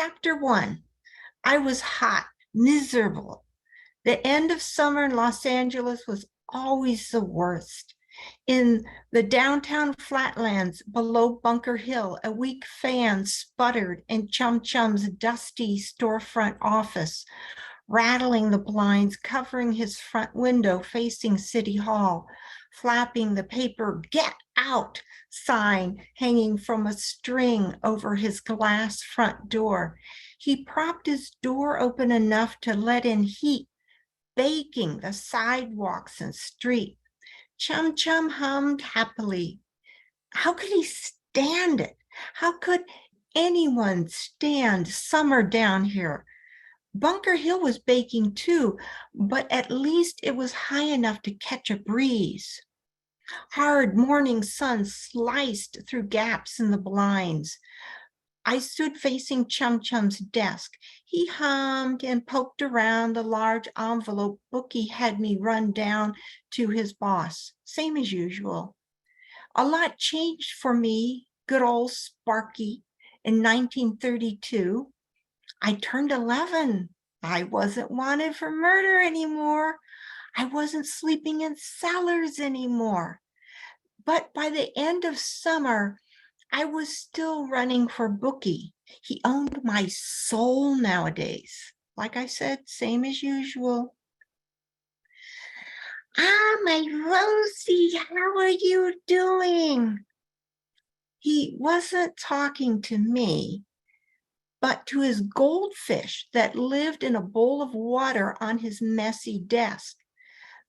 Chapter 1. I was hot, miserable. The end of summer in Los Angeles was always the worst. In the downtown flatlands below Bunker Hill, a weak fan sputtered in Chum Chum's dusty storefront office, rattling the blinds covering his front window facing City Hall, flapping the paper "Get Out" sign hanging from a string over his glass front door. He propped his door open enough to let in heat, baking the sidewalks and street. Chum Chum hummed happily. How could he stand it? How could anyone stand summer down here? Bunker Hill was baking too, but at least it was high enough to catch a breeze. Hard morning sun sliced through gaps in the blinds. I stood facing Chum Chum's desk. He hummed and poked around the large envelope Bookie had me run down to his boss, same as usual. A lot changed for me, good old Sparky, in 1932. I turned 11. I wasn't wanted for murder anymore. I wasn't sleeping in cellars anymore. But by the end of summer, I was still running for Bookie. He owned my soul nowadays. Like I said, same as usual. Ah, my Rosie, how are you doing? He wasn't talking to me, but to his goldfish that lived in a bowl of water on his messy desk.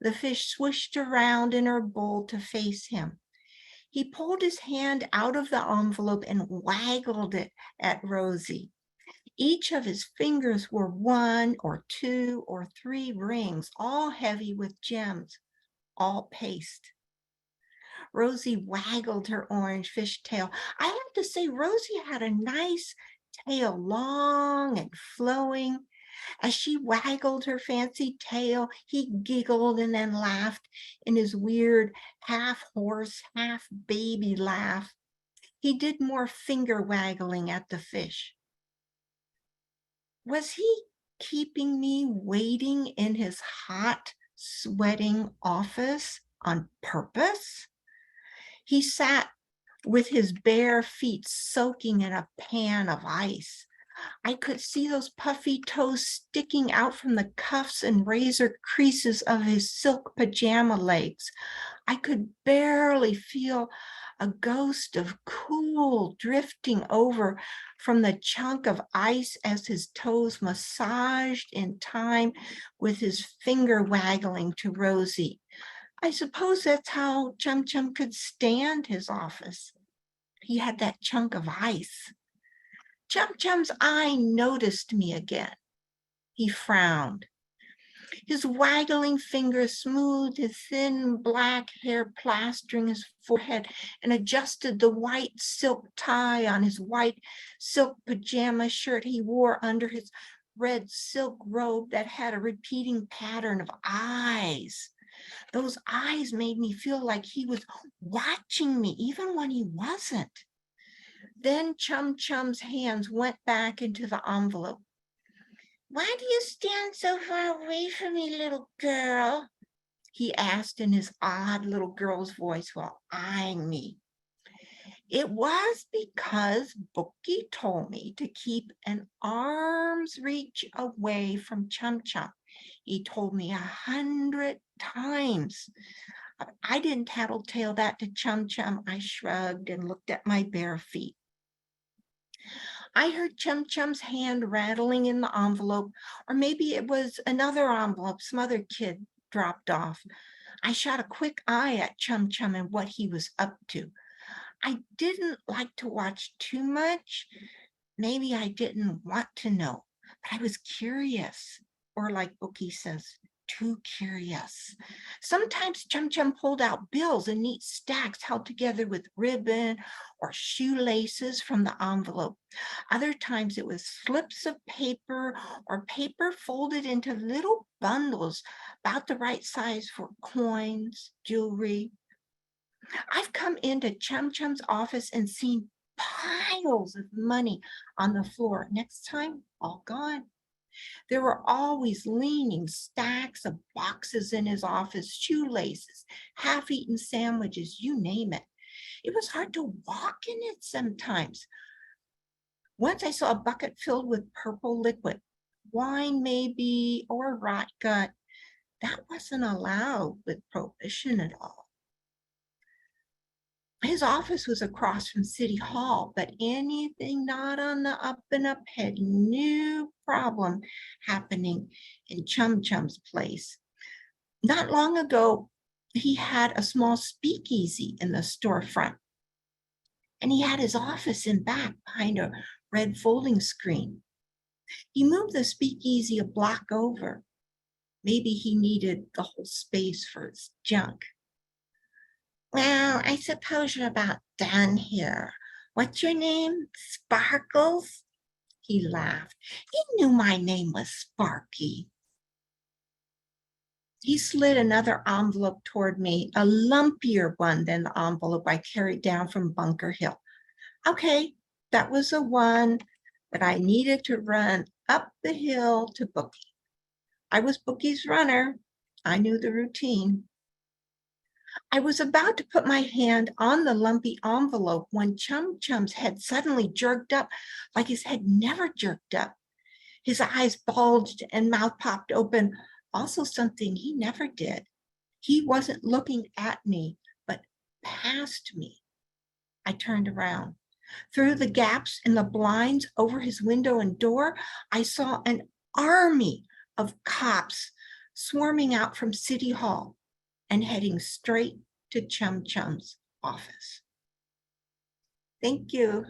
The fish swished around in her bowl to face him. He pulled his hand out of the envelope and waggled it at Rosie. Each of his fingers were 1 or 2 or 3 rings, all heavy with gems, all paste. Rosie waggled her orange fish tail. I have to say, Rosie had a nice tail, long and flowing. As she waggled her fancy tail, he giggled and then laughed in his weird half-horse, half-baby laugh. He did more finger waggling at the fish. Was he keeping me waiting in his hot, sweating office on purpose? He sat with his bare feet soaking in a pan of ice. I could see those puffy toes sticking out from the cuffs and razor creases of his silk pajama legs. I could barely feel a ghost of cool drifting over from the chunk of ice as his toes massaged in time with his finger waggling to Rosie. I suppose that's how Chum Chum could stand his office. He had that chunk of ice. Chum Chum's eye noticed me again. He frowned. His waggling fingers smoothed his thin black hair plastering his forehead and adjusted the white silk tie on his white silk pajama shirt he wore under his red silk robe that had a repeating pattern of eyes. Those eyes made me feel like he was watching me even when he wasn't. Then Chum Chum's hands went back into the envelope. Why do you stand so far away from me, little girl? He asked in his odd little girl's voice while eyeing me. It was because Bookie told me to keep an arm's reach away from Chum Chum. He told me 100 times. I didn't tattletale that to Chum Chum. I shrugged and looked at my bare feet. I heard Chum Chum's hand rattling in the envelope, or maybe it was another envelope some other kid dropped off. I shot a quick eye at Chum Chum and what he was up to. I didn't like to watch too much. Maybe I didn't want to know, but I was curious, or like Bookie says, too curious. Sometimes Chum Chum pulled out bills in neat stacks held together with ribbon or shoelaces from the envelope. Other times it was slips of paper or paper folded into little bundles about the right size for coins, jewelry. I've come into Chum Chum's office and seen piles of money on the floor. Next time, all gone. There were always leaning stacks of boxes in his office, shoelaces, half-eaten sandwiches, you name it. It was hard to walk in it sometimes. Once I saw a bucket filled with purple liquid, wine maybe, or rot gut. That wasn't allowed with prohibition at all. His office was across from City Hall, but anything not on the up and up had no problem happening in Chum Chum's place. Not long ago, he had a small speakeasy in the storefront, and he had his office in back behind a red folding screen. He moved the speakeasy a block over. Maybe he needed the whole space for his junk. Well, I suppose you're about done here. What's your name? Sparkles? He laughed. He knew my name was Sparky. He slid another envelope toward me, a lumpier one than the envelope I carried down from Bunker Hill. Okay, that was the one that I needed to run up the hill to Bookie. I was Bookie's runner. I knew the routine. I was about to put my hand on the lumpy envelope when Chum Chum's head suddenly jerked up like his head never jerked up. His eyes bulged and mouth popped open, also something he never did. He wasn't looking at me, but past me. I turned around. Through the gaps in the blinds over his window and door, I saw an army of cops swarming out from City Hall and heading straight to Chum Chum's office. Thank you.